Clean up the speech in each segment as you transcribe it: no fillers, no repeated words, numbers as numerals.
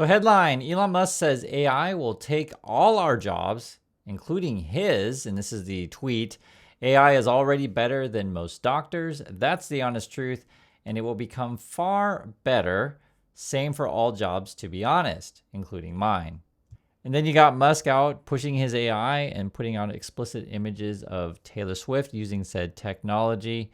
So headline, Elon Musk says AI will take all our jobs, including his, and this is the tweet. AI is already better than most doctors. That's the honest truth, and it will become far better. Same for all jobs, to be honest, including mine. And then you got Musk out pushing his AI and putting out explicit images of Taylor Swift using said technology.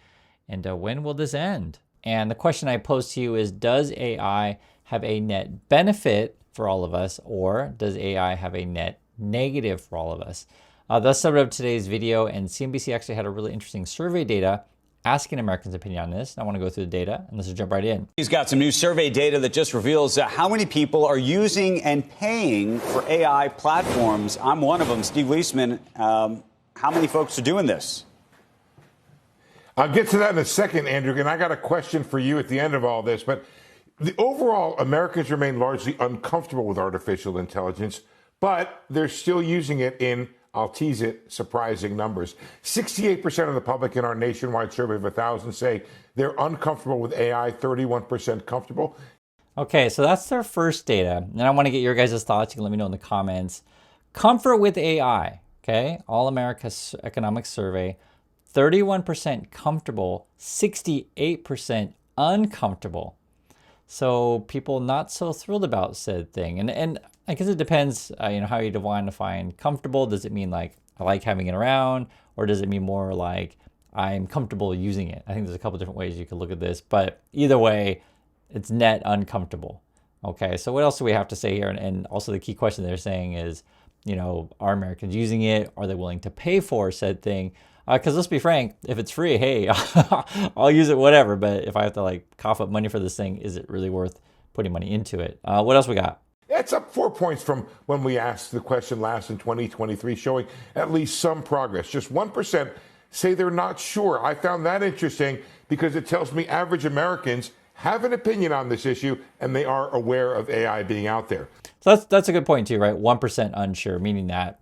And when will this end? And the question I pose to you is, does AI have a net benefit for all of us, or does AI have a net negative for all of us? That's the subject of today's video, and CNBC actually had a really interesting survey data asking Americans' opinion on this. I want to go through the data, and let's just jump right in. He's got some new survey data that just reveals how many people are using and paying for AI platforms. I'm one of them, Steve Leisman. How many folks are doing this? I'll get to that in a second, Andrew, and I got a question for you at the end of all this. But the overall, Americans remain largely uncomfortable with artificial intelligence, but they're still using it in, I'll tease it, surprising numbers. 68% of the public in our nationwide survey of 1,000 say they're uncomfortable with AI, 31% comfortable. Okay, so that's their first data. And I want to get your guys' thoughts. You can let me know in the comments. Comfort with AI, okay? All America Economic Survey. 31% comfortable, 68% uncomfortable. So people not so thrilled about said thing. And I guess it depends, how you define comfortable. Does it mean like I like having it around, or does it mean more like I'm comfortable using it? I think there's a couple different ways you could look at this, but either way, it's net uncomfortable. Okay, so what else do we have to say here? And also the key question they're saying is, are Americans using it? Are they willing to pay for said thing? Because let's be frank, if it's free, hey, I'll use it, whatever. But if I have to like cough up money for this thing, is it really worth putting money into it? What else we got? It's up 4 points from when we asked the question last in 2023, showing at least some progress. Just 1% say they're not sure. I found that interesting because it tells me average Americans have an opinion on this issue and they are aware of AI being out there. So that's a good point too, right? 1% unsure, meaning that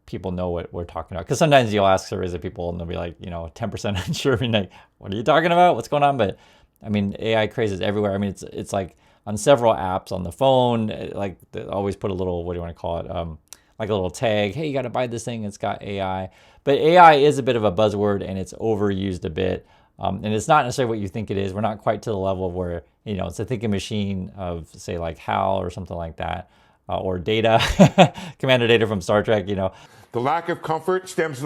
people know what we're talking about. Because sometimes you'll ask surveys of people and they'll be like, 10% unsure. I mean, like, what are you talking about? What's going on? But I mean, AI crazes everywhere. I mean, it's like on several apps on the phone, like they always put a little, what do you want to call it? Like a little tag. Hey, you got to buy this thing. It's got AI. But AI is a bit of a buzzword and it's overused a bit. And it's not necessarily what you think it is. We're not quite to the level of where, it's a thinking machine of, say, like HAL or something like that. Or Data, Commander Data from Star Trek, The lack of comfort stems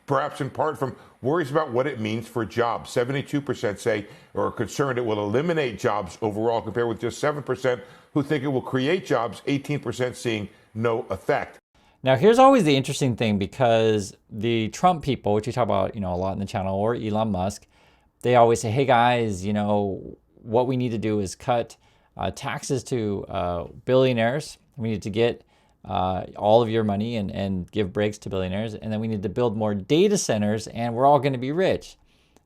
perhaps in part from worries about what it means for jobs. 72% say or are concerned it will eliminate jobs overall, compared with just 7% who think it will create jobs, 18% seeing no effect. Now, here's always the interesting thing, because the Trump people, which we talk about, a lot in the channel, or Elon Musk, they always say, hey guys, what we need to do is cut taxes to billionaires. We need to get all of your money and give breaks to billionaires. And then we need to build more data centers and we're all going to be rich.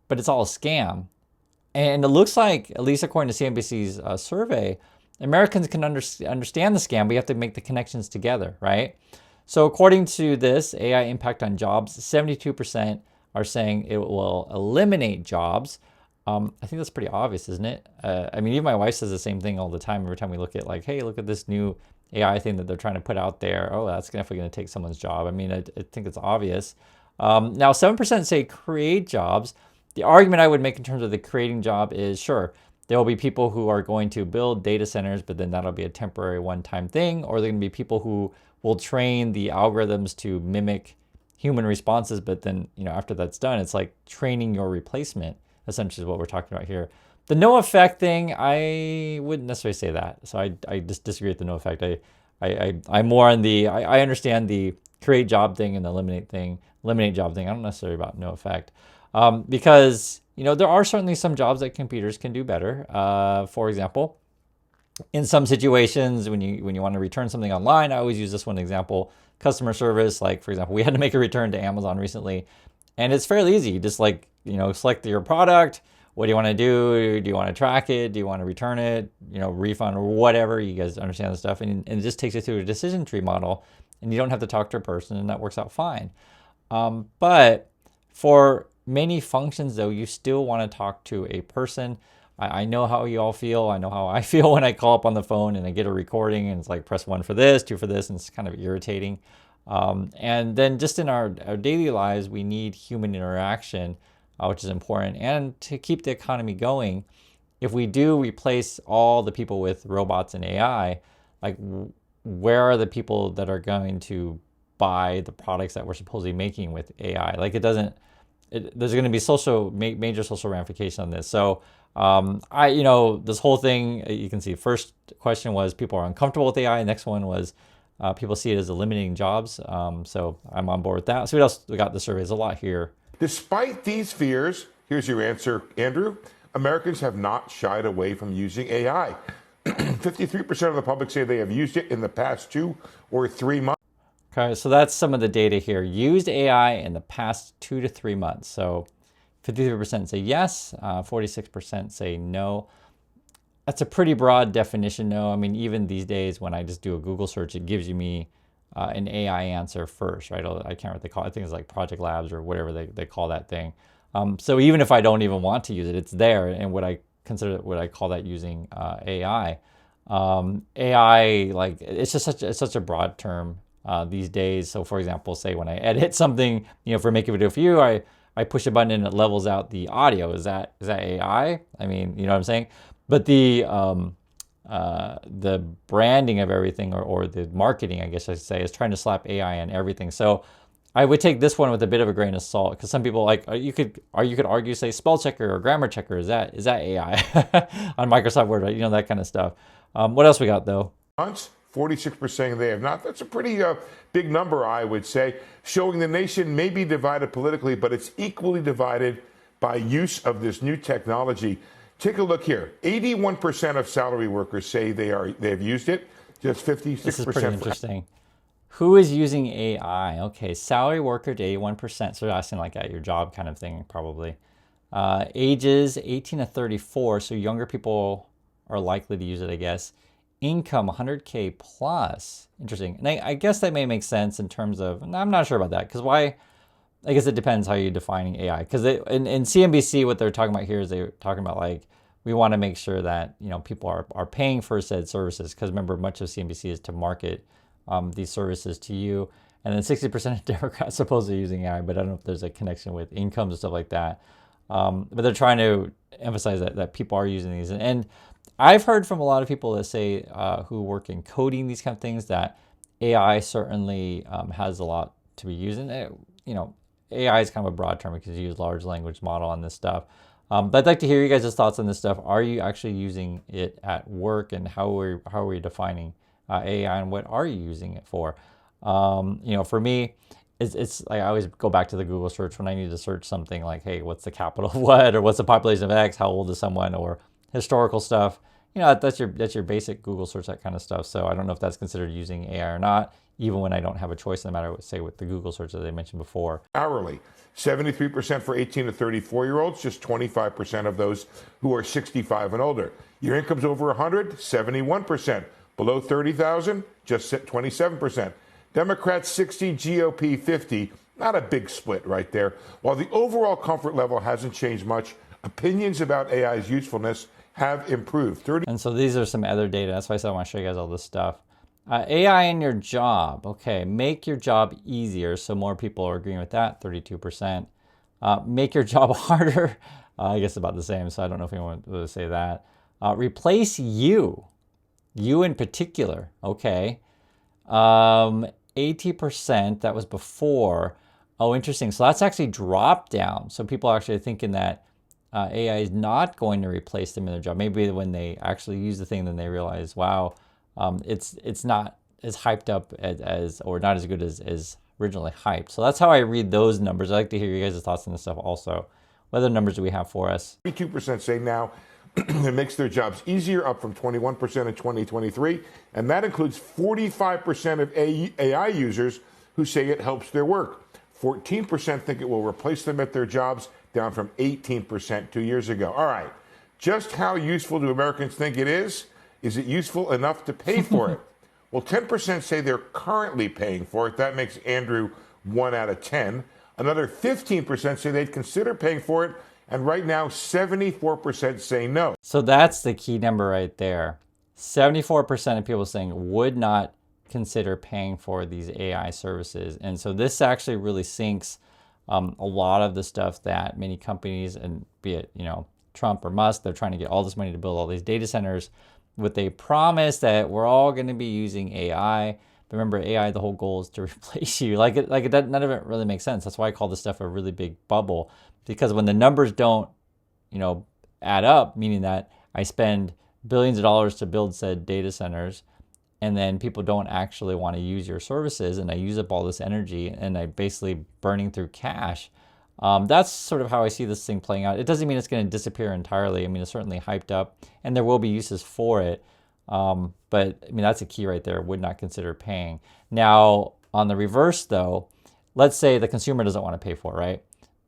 But it's all a scam. And it looks like, at least according to CNBC's survey, Americans can understand the scam, but you have to make the connections together, right? So according to this, AI impact on jobs, 72% are saying it will eliminate jobs. I think that's pretty obvious, isn't it? I mean, even my wife says the same thing all the time. Every time we look at like, hey, look at this new AI thing that they're trying to put out there. Oh, that's definitely going to take someone's job. I mean, I think it's obvious. Now, 7% say create jobs. The argument I would make in terms of the creating job is, sure, there will be people who are going to build data centers, but then that'll be a temporary one-time thing. Or there are going to be people who will train the algorithms to mimic human responses. But then, after that's done, it's like training your replacement, essentially is what we're talking about here. The no effect thing, I wouldn't necessarily say that. So I just disagree with the no effect. I'm more on the, I understand the create job thing and the eliminate job thing. I don't necessarily about no effect. Because, there are certainly some jobs that computers can do better. For example, in some situations when you want to return something online, I always use this one example, customer service. Like, for example, we had to make a return to Amazon recently, and it's fairly easy. You just select your product. What do you want to do? Do you want to track it? Do you want to return it? Refund or whatever. You guys understand the stuff. And it just takes you through a decision tree model, and you don't have to talk to a person, and that works out fine. But for many functions, though, you still want to talk to a person. I know how you all feel. I know how I feel when I call up on the phone and I get a recording and it's like press 1 for this, 2 for this, and it's kind of irritating. And then just in our daily lives, we need human interaction, which is important. And to keep the economy going, if we do replace all the people with robots and AI, like where are the people that are going to buy the products that we're supposedly making with AI? Like it doesn't, there's going to be major social ramifications on this. So this whole thing, you can see first question was people are uncomfortable with AI. Next one was people see it as eliminating jobs. So I'm on board with that. So what else we got? The surveys a lot here. Despite these fears, here's your answer, Andrew. Americans have not shied away from using AI. 53% of the public say they have used it in the past 2 or 3 months. Okay, so that's some of the data here. Used AI in the past 2 to 3 months. So 53% say yes, 46% say no. That's a pretty broad definition, no. I mean, even these days when I just do a Google search, it gives you me an AI answer first, right? I can't remember what they call it. I think it's like Project Labs or whatever they call that thing. So even if I don't even want to use it, it's there. And what I call that using AI. AI, like it's just such a broad term these days. So for example, say when I edit something, for making a video for you, I push a button and it levels out the audio. Is that AI? I mean, you know what I'm saying? But the branding of everything or the marketing, I guess I should say, is trying to slap AI on everything. So I would take this one with a bit of a grain of salt because some people you could argue, say, spell checker or grammar checker, is that AI on Microsoft Word, right? That kind of stuff. What else we got though? 46% saying they have not. That's a pretty big number, I would say, showing the nation may be divided politically, but it's equally divided by use of this new technology. Take a look here. 81% of salary workers say they have used it. Just 56%. This is pretty interesting. Who is using AI? Okay, salary worker to 81%. So they're asking like at your job kind of thing, probably. Ages 18 to 34, so younger people are likely to use it, I guess. Income 100K plus. Interesting. And I guess that may make sense in terms of, I'm not sure about that, because why? I guess it depends how you're defining AI. Because in CNBC, what they're talking about here is they're talking about like, we want to make sure that people are paying for said services. Because remember, much of CNBC is to market these services to you. And then 60% of Democrats supposedly using AI, but I don't know if there's a connection with incomes and stuff like that. But they're trying to emphasize that people are using these. And I've heard from a lot of people that say who work in coding, these kind of things, that AI certainly has a lot to be used. And AI is kind of a broad term because you use large language model on this stuff. But I'd like to hear you guys' thoughts on this stuff. Are you actually using it at work, and how are we defining AI, and what are you using it for? For me, it's like I always go back to the Google search when I need to search something like, hey, what's the capital of what, or what's the population of X, how old is someone, or historical stuff. That's your basic Google search, that kind of stuff. So I don't know if that's considered using AI or not, even when I don't have a choice in the matter, say with the Google search that I mentioned before. Hourly, 73% for 18 to 34-year-olds, just 25% of those who are 65 and older. Your income's over 100, 71%. Below 30,000, just 27%. Democrats 60, GOP 50. Not a big split right there. While the overall comfort level hasn't changed much, opinions about AI's usefulness have improved. And so these are some other data. That's why I said I want to show you guys all this stuff. AI in your job. Okay, make your job easier. So more people are agreeing with that, 32%. Make your job harder. I guess about the same, so I don't know if anyone would say that. Replace you. You in particular, okay. 80%, that was before. Oh, interesting. So that's actually dropped down. So people are actually thinking that AI is not going to replace them in their job. Maybe when they actually use the thing, then they realize, wow, it's not as hyped up as or not as good as originally hyped. So that's how I read those numbers. I'd like to hear you guys' thoughts on this stuff also. What other numbers do we have for us? 32% say now it makes their jobs easier, up from 21% in 2023. And that includes 45% of AI users who say it helps their work. 14% think it will replace them at their jobs, down from 18% 2 years ago. All right, just how useful do Americans think it is? Is it useful enough to pay for it? Well, 10% say they're currently paying for it. That makes Andrew 1 out of 10. Another 15% say they'd consider paying for it And right now, 74% say no. So that's the key number right there. 74% of people saying would not consider paying for these AI services. And so this actually really sinks a lot of the stuff that many companies, and be it, Trump or Musk, they're trying to get all this money to build all these data centers with a promise that we're all going to be using AI. But remember, AI, the whole goal is to replace you. None of it really makes sense. That's why I call this stuff a really big bubble, because when the numbers don't, add up, meaning that I spend billions of dollars to build said data centers, and then people don't actually want to use your services, and I use up all this energy, and I basically burning through cash. That's sort of how I see this thing playing out. It doesn't mean it's going to disappear entirely. I mean, it's certainly hyped up, and there will be uses for it. But I mean, that's a key right there. Would not consider paying. Now, on the reverse, though, let's say the consumer doesn't want to pay for it, right?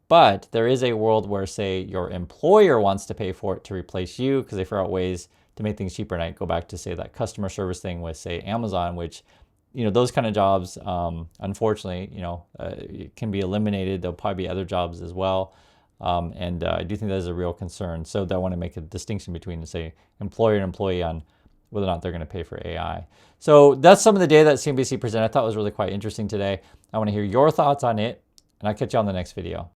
But there is a world where, say, your employer wants to pay for it to replace you because they figure out ways to make things cheaper. And I go back to, say, that customer service thing with, say, Amazon, which, those kind of jobs, unfortunately, can be eliminated. There'll probably be other jobs as well. And I do think that is a real concern. So I want to make a distinction between, say, employer and employee on whether or not they're going to pay for AI. So that's some of the data that CNBC presented. I thought was really quite interesting today. I want to hear your thoughts on it, and I'll catch you on the next video.